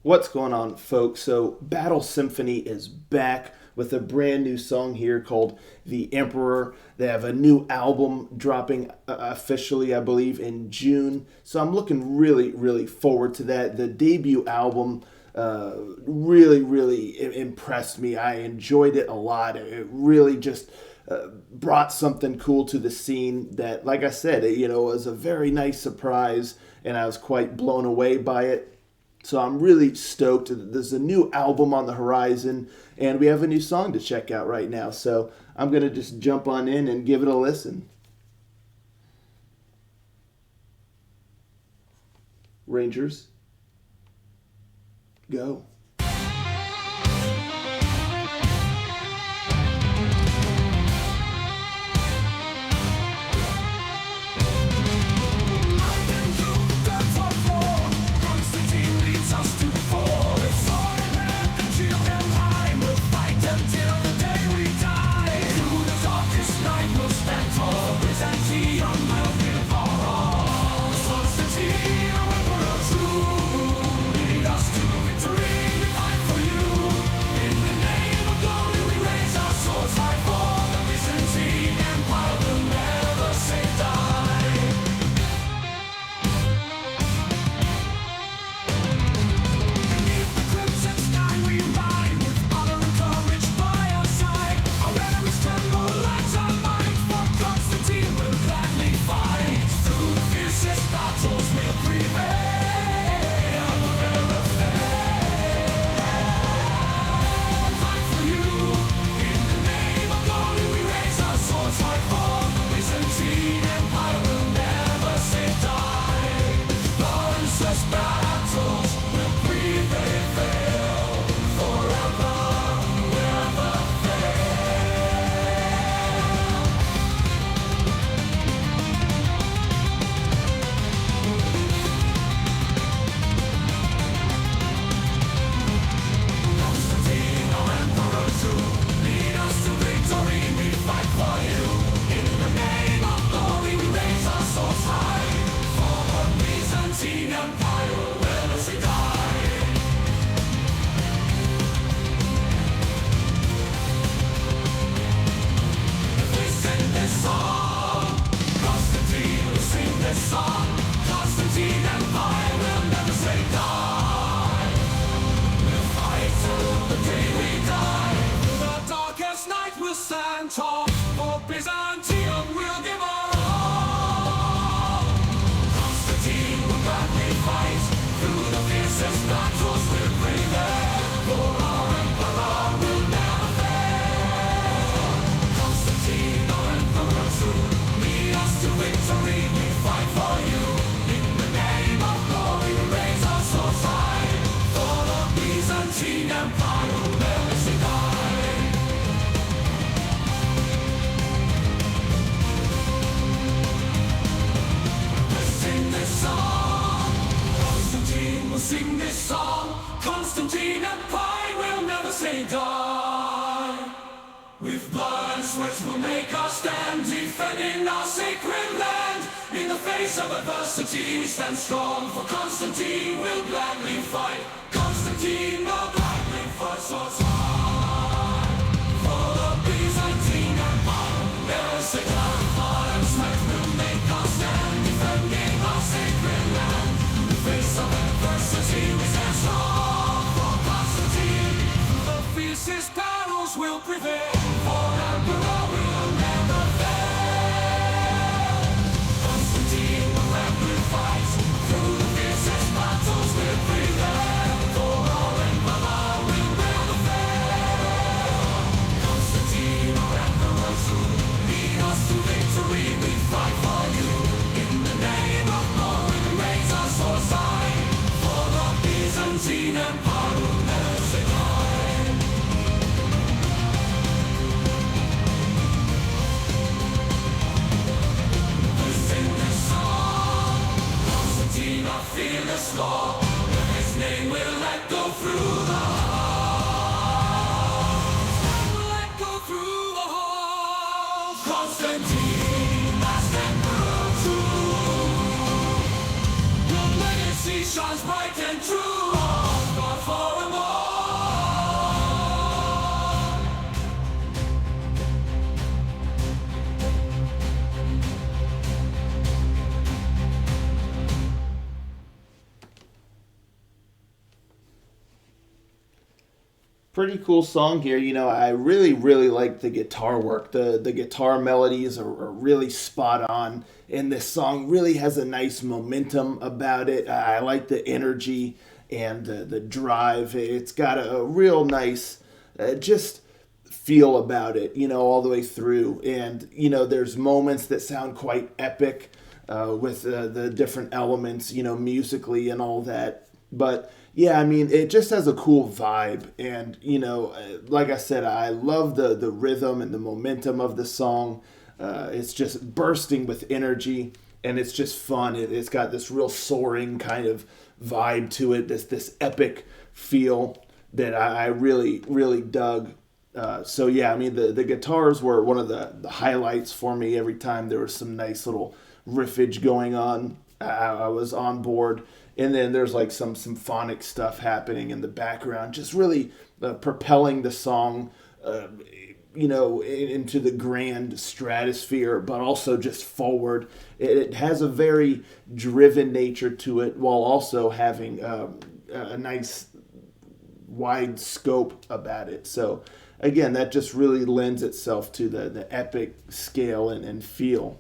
What's going on, folks? So, Battle Symphony is back with a brand new song here called The Emperor. They have a new album dropping officially, I believe, in June. So, I'm looking really forward to that. The debut album really impressed me. I enjoyed it a lot. It really just brought something cool to the scene that, like I said, was a very nice surprise, and I was quite blown away by it. So I'm really stoked. There's a new album on the horizon, and we have a new song to check out right now. So I'm going to just jump on in and give it a listen. Rangers, go. For Byzantium will give our all. Constantine will gladly fight through the fiercest battles will prevail. For our emperor will never fail. Constantine, our emperor true, lead us to victory. We fight for you. In the name of glory, we raise our swords high. For the Byzantine Empire will never say die. Sing this song, Constantine Empire will never say die. With blood and sweat we'll make our stand, defending our sacred land. In the face of adversity we stand strong, for Constantine will gladly fight. Constantine will gladly fight, swords high. For the Byzantine Empire will never say die. Blood and sweat will make our stand, defending our sacred land. In the face of adversity we stand strong, for Constantine the fiercest battles will prevail. For Emperor will never fail. Constantine will gladly fight through the fiercest battles will prevail. For our Emperor will never fail. Constantine, our Emperor true, lead us to victory. We fight for you. In the name of glory we raise our swords high. For the Byzantine Empire will never say die. We sing this song, Constantine our fearless lord. His name will echo through the heart. Will echo through the halls. Constantine, last emperor true. Your legacy shines bright and true. God Pretty cool song here. I really, really like the guitar work. The guitar melodies are really spot on. And this song really has a nice momentum about it. I like the energy and the drive. It's got a real nice, just feel about it, all the way through. And, there's moments that sound quite epic with the different elements, musically and all that. But yeah, I mean, it just has a cool vibe. And, like I said, I love the rhythm and the momentum of the song. It's just bursting with energy and it's just fun. It's got this real soaring kind of vibe to it, this epic feel that I really, really dug. So yeah, I mean the guitars were one of the highlights for me. Every time there was some nice little riffage going on, I was on board. And then there's like some symphonic stuff happening in the background, just really propelling the song, into the grand stratosphere, but also just forward. It has a very driven nature to it, while also having a nice wide scope about it. So again, that just really lends itself to the epic scale and feel.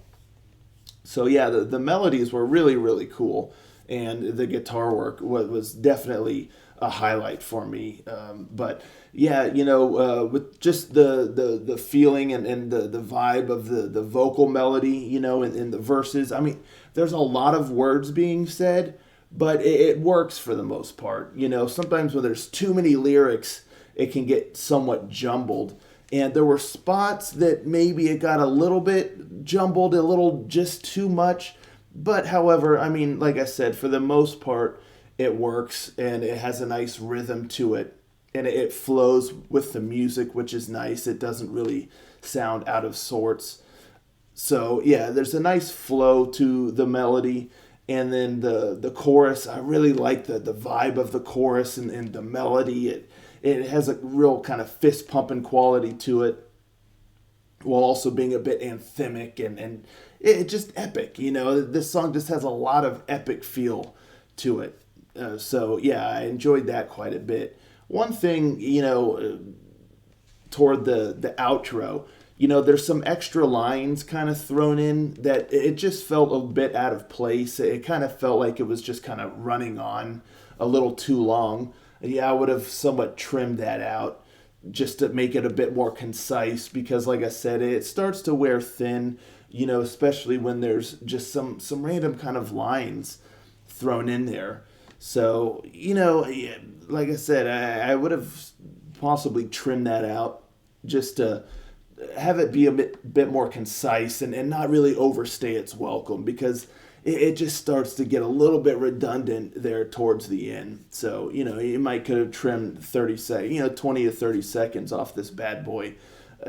So yeah, the melodies were really, really cool, and the guitar work was definitely a highlight for me. But yeah, with just the feeling and the vibe of the vocal melody, in the verses. I mean, there's a lot of words being said, but it works for the most part. Sometimes when there's too many lyrics, it can get somewhat jumbled. And there were spots that maybe it got a little bit jumbled, a little just too much. But however, I mean, like I said, for the most part, it works and it has a nice rhythm to it. And it flows with the music, which is nice. It doesn't really sound out of sorts. So yeah, there's a nice flow to the melody. And then the chorus, I really like the vibe of the chorus and the melody. It has a real kind of fist pumping quality to it, while also being a bit anthemic and it just epic. This song just has a lot of epic feel to it. So yeah, I enjoyed that quite a bit. One thing, toward the outro, there's some extra lines kind of thrown in that it just felt a bit out of place. It kind of felt like it was just kind of running on a little too long. Yeah, I would have somewhat trimmed that out just to make it a bit more concise, because like I said, it starts to wear thin, especially when there's just some random kind of lines thrown in there. So, yeah, like I said, I would have possibly trimmed that out just to have it be a bit more concise and not really overstay its welcome, because it just starts to get a little bit redundant there towards the end. So, you might could have trimmed 20 to 30 seconds off this bad boy,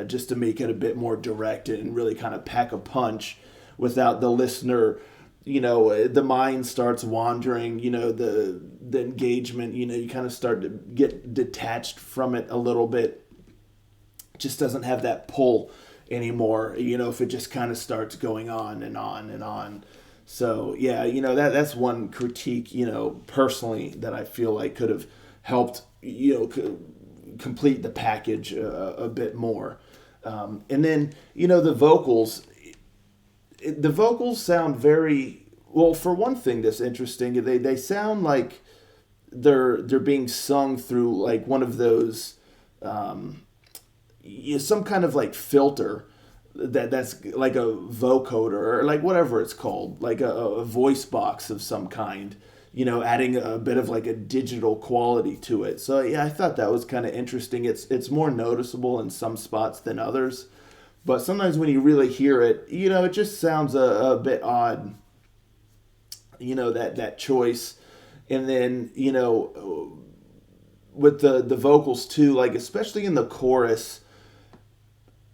just to make it a bit more direct and really kind of pack a punch without the listener, the mind starts wandering, the engagement, you kind of start to get detached from it a little bit. Just doesn't have that pull anymore, if it just kind of starts going on and on and on. So yeah, that's one critique, personally, that I feel like could have helped, complete the package a bit more. And then, the vocals. The vocals sound very well. For one thing, that's interesting. They sound like they're being sung through like one of those, some kind of like filter that's like a vocoder or like whatever it's called, like a voice box of some kind, adding a bit of like a digital quality to it. So yeah, I thought that was kind of interesting. It's more noticeable in some spots than others, but sometimes when you really hear it, it just sounds a bit odd, that choice. And then, with the vocals too, like especially in the chorus,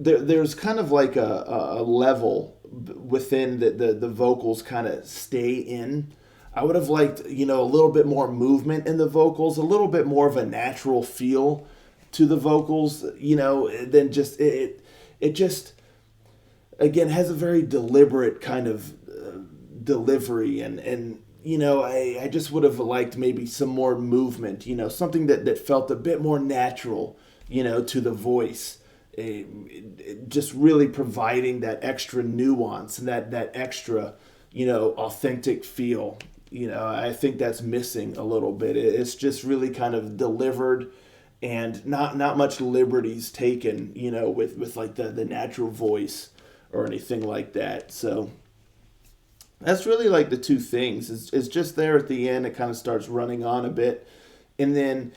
there's kind of like a level within the vocals kind of stay in. I would have liked, a little bit more movement in the vocals, a little bit more of a natural feel to the vocals, than just it just, again, has a very deliberate kind of delivery and I just would have liked maybe some more movement, something that felt a bit more natural, to the voice. Eh, just really providing that extra nuance and that extra, authentic feel. I think that's missing a little bit. It's just really kind of delivered and not much liberties taken, with like the natural voice or anything like that. So that's really like the two things. It's just there at the end. It kind of starts running on a bit, and then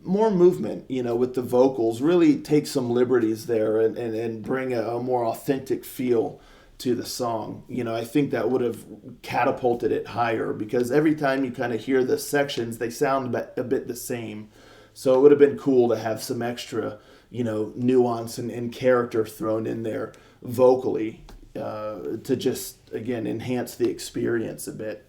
more movement. With the vocals, really take some liberties there and bring a more authentic feel to the song. I think that would have catapulted it higher because every time you kind of hear the sections, they sound a bit the same. So it would have been cool to have some extra, nuance and character thrown in there vocally to just, again, enhance the experience a bit.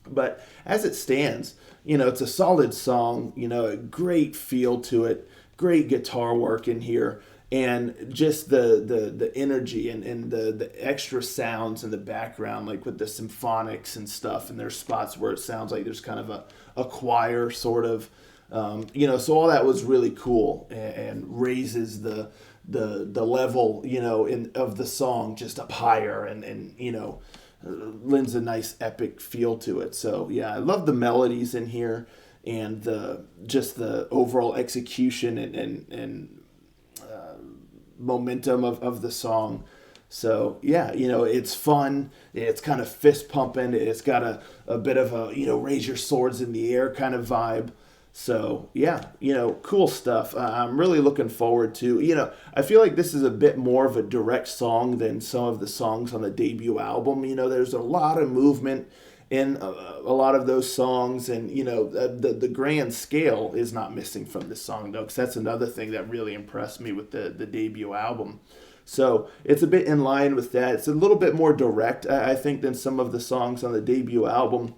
But as it stands, it's a solid song, a great feel to it, great guitar work in here, and just the energy and the extra sounds in the background, like with the symphonics and stuff, and there's spots where it sounds like there's kind of a choir sort of, so all that was really cool and raises the level, of the song just up higher and lends a nice epic feel to it. So yeah, I love the melodies in here and the overall execution and momentum of the song. So yeah, it's fun. It's kind of fist pumping. It's got a bit of a, raise your swords in the air kind of vibe. So yeah, cool stuff. I'm really looking forward to, I feel like this is a bit more of a direct song than some of the songs on the debut album. There's a lot of movement in a lot of those songs, and the grand scale is not missing from this song though, because that's another thing that really impressed me with the debut album. So it's a bit in line with that. It's a little bit more direct, I think, than some of the songs on the debut album,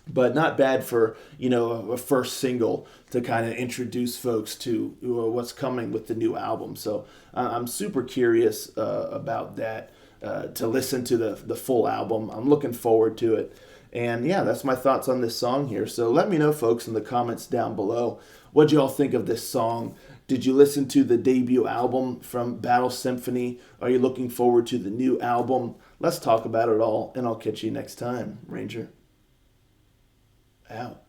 but not bad for a first single to kind of introduce folks to what's coming with the new album. So I'm super curious about that, to listen to the full album. I'm looking forward to it. And yeah, that's my thoughts on this song here. So let me know, folks, in the comments down below, what y'all think of this song. Did you listen to the debut album from Battle Symphony? Are you looking forward to the new album? Let's talk about it all, and I'll catch you next time. Ranger out.